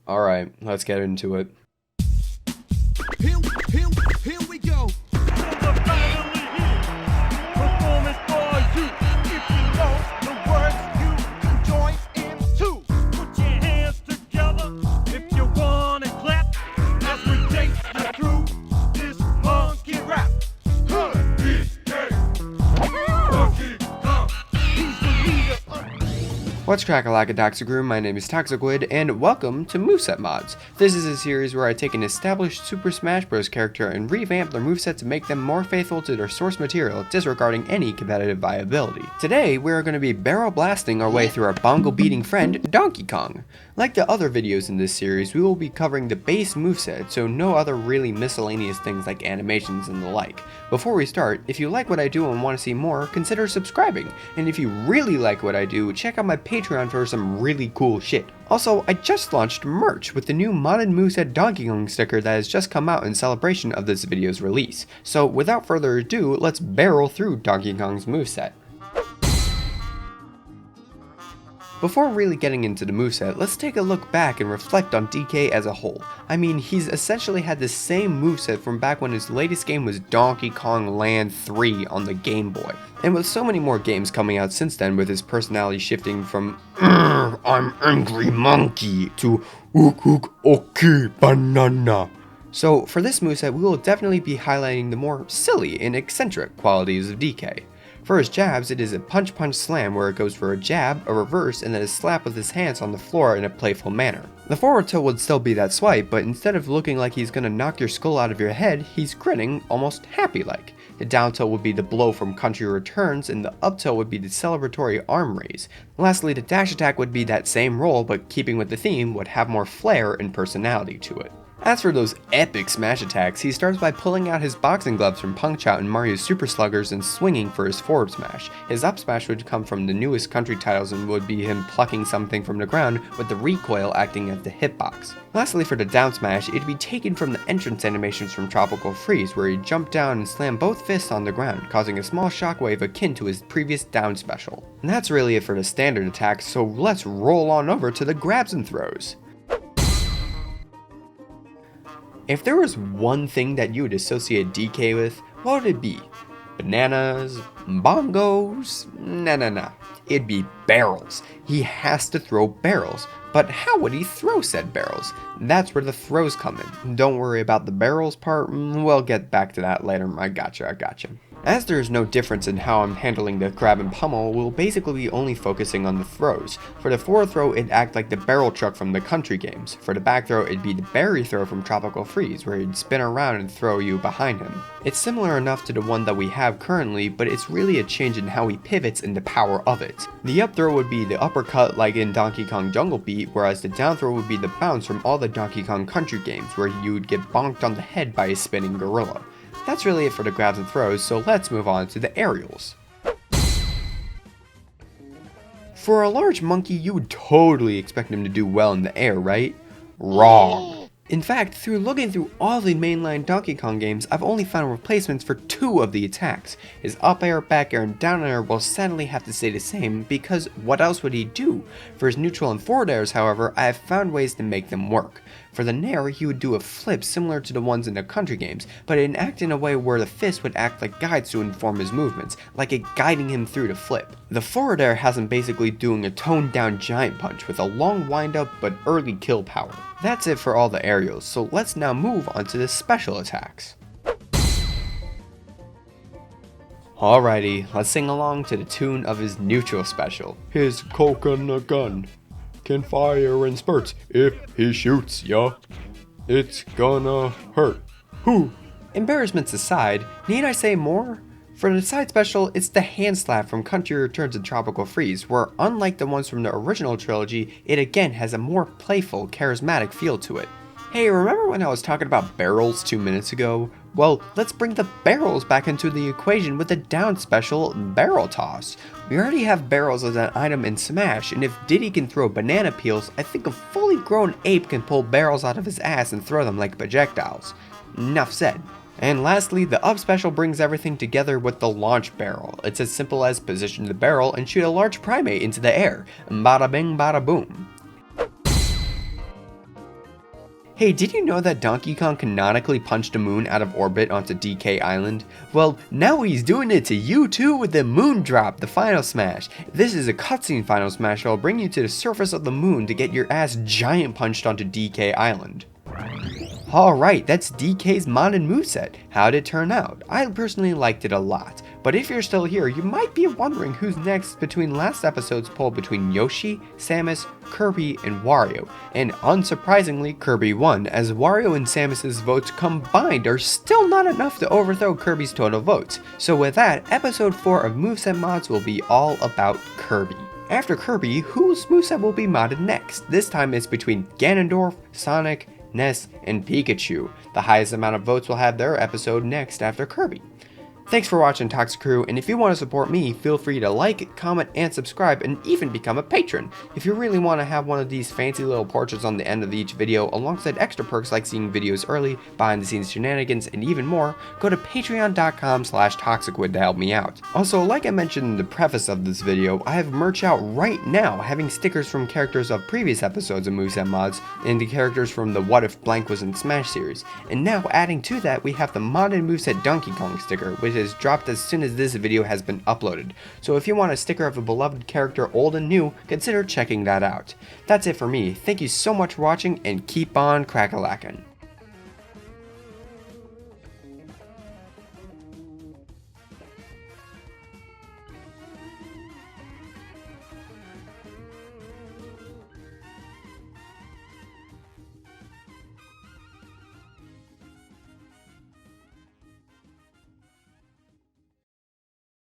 Alright, let's get into it. Here, here, here we go. Performance for you. If you know the words, you can join in too. Put your hands together if you wanna clap as we take you through this monkey rap. He's the leader. What's crack-a-lack-a-doxy-crew, my name is Toxiquid, and welcome to Moveset Mods. This is a series where I take an established Super Smash Bros. Character and revamp their moveset to make them more faithful to their source material, disregarding any competitive viability. Today, we are going to be barrel blasting our way through our bongo-beating friend, Donkey Kong. Like the other videos in this series, we will be covering the base moveset, so no other really miscellaneous things like animations and the like. Before we start, if you like what I do and want to see more, consider subscribing, and if you really like what I do, check out my Patreon for some really cool shit. Also, I just launched merch with the new modded Moveset Donkey Kong sticker that has just come out in celebration of this video's release. So without further ado, let's barrel through Donkey Kong's moveset. Before really getting into the moveset, let's take a look back and reflect on DK as a whole. I mean, he's essentially had the same moveset from back when his latest game was Donkey Kong Land 3 on the Game Boy. And with so many more games coming out since then, with his personality shifting from I'm angry monkey to ook ook okay banana. So for this moveset, we will definitely be highlighting the more silly and eccentric qualities of DK. For his jabs, it is a punch-punch slam where it goes for a jab, a reverse, and then a slap with his hands on the floor in a playful manner. The forward tilt would still be that swipe, but instead of looking like he's gonna knock your skull out of your head, he's grinning, almost happy-like. The down tilt would be the blow from Country Returns, and the up tilt would be the celebratory arm raise. Lastly, the dash attack would be that same roll, but keeping with the theme, would have more flair and personality to it. As for those epic smash attacks, he starts by pulling out his boxing gloves from Punch-Out and Mario's Super Sluggers and swinging for his forward smash. His up smash would come from the newest country titles and would be him plucking something from the ground with the recoil acting as the hitbox. Lastly, for the down smash, it'd be taken from the entrance animations from Tropical Freeze, where he'd jump down and slam both fists on the ground, causing a small shockwave akin to his previous down special. And that's really it for the standard attacks, so let's roll on over to the grabs and throws. If there was one thing that you would associate DK with, what would it be? Bananas? Bongos? Nah. It'd be barrels. He has to throw barrels. But how would he throw said barrels? That's where the throws come in. Don't worry about the barrels part, we'll get back to that later. I gotcha. As there is no difference in how I'm handling the grab and pummel, we'll basically be only focusing on the throws. For the forward throw, it'd act like the barrel truck from the country games. For the back throw, it'd be the berry throw from Tropical Freeze, where he'd spin around and throw you behind him. It's similar enough to the one that we have currently, but it's really a change in how he pivots and the power of it. The up throw would be the uppercut like in Donkey Kong Jungle Beat, whereas the down throw would be the bounce from all the Donkey Kong country games, where you would get bonked on the head by a spinning gorilla. That's really it for the grabs and throws, so let's move on to the aerials. For a large monkey, you would totally expect him to do well in the air, right? Wrong. In fact, through looking through all the mainline Donkey Kong games, I've only found replacements for 2 of the attacks. His up air, back air, and down air will sadly have to stay the same, because what else would he do? For his neutral and forward airs, however, I have found ways to make them work. For the nair, he would do a flip similar to the ones in the country games, but it'd act in a way where the fist would act like guides to inform his movements, like it guiding him through the flip. The forward air has him basically doing a toned down giant punch with a long wind up but early kill power. That's it for all the aerials, so let's now move on to the special attacks. Alrighty, let's sing along to the tune of his neutral special. His coconut gun can fire in spurts. If he shoots ya, it's gonna hurt. Whew. Embarrassments aside, need I say more? For the side special, it's the hand slap from Country Returns and Tropical Freeze, where unlike the ones from the original trilogy, it again has a more playful, charismatic feel to it. Hey, remember when I was talking about barrels 2 minutes ago? Well, let's bring the barrels back into the equation with the down special, Barrel Toss. We already have barrels as an item in Smash, and if Diddy can throw banana peels, I think a fully grown ape can pull barrels out of his ass and throw them like projectiles. Enough said. And lastly, the up special brings everything together with the launch barrel. It's as simple as position the barrel and shoot a large primate into the air. Bada bing, bada boom. Hey, did you know that Donkey Kong canonically punched a moon out of orbit onto DK Island? Well, now he's doing it to you too with the Moon Drop, the final smash. This is a cutscene final smash that will bring you to the surface of the moon to get your ass giant punched onto DK Island. Alright, that's DK's modded moveset. How'd it turn out? I personally liked it a lot, but if you're still here, you might be wondering who's next between last episode's poll between Yoshi, Samus, Kirby, and Wario, and unsurprisingly, Kirby won, as Wario and Samus's votes combined are still not enough to overthrow Kirby's total votes. So with that, episode 4 of Moveset Mods will be all about Kirby. After Kirby, whose moveset will be modded next? This time it's between Ganondorf, Sonic, Ness, and Pikachu. The highest amount of votes will have their episode next after Kirby. Thanks for watching, Toxic Crew, and if you want to support me, feel free to like, comment, and subscribe, and even become a patron. If you really want to have one of these fancy little portraits on the end of each video, alongside extra perks like seeing videos early, behind the scenes shenanigans, and even more, go to patreon.com/toxiquid to help me out. Also, like I mentioned in the preface of this video, I have merch out right now, having stickers from characters of previous episodes of Moveset Mods, and the characters from the What If Blank Was in Smash series. And now, adding to that, we have the modded Moveset Donkey Kong sticker, which is dropped as soon as this video has been uploaded. So if you want a sticker of a beloved character old and new, consider checking that out. That's it for me. Thank you so much for watching, and keep on crack-a-lackin'.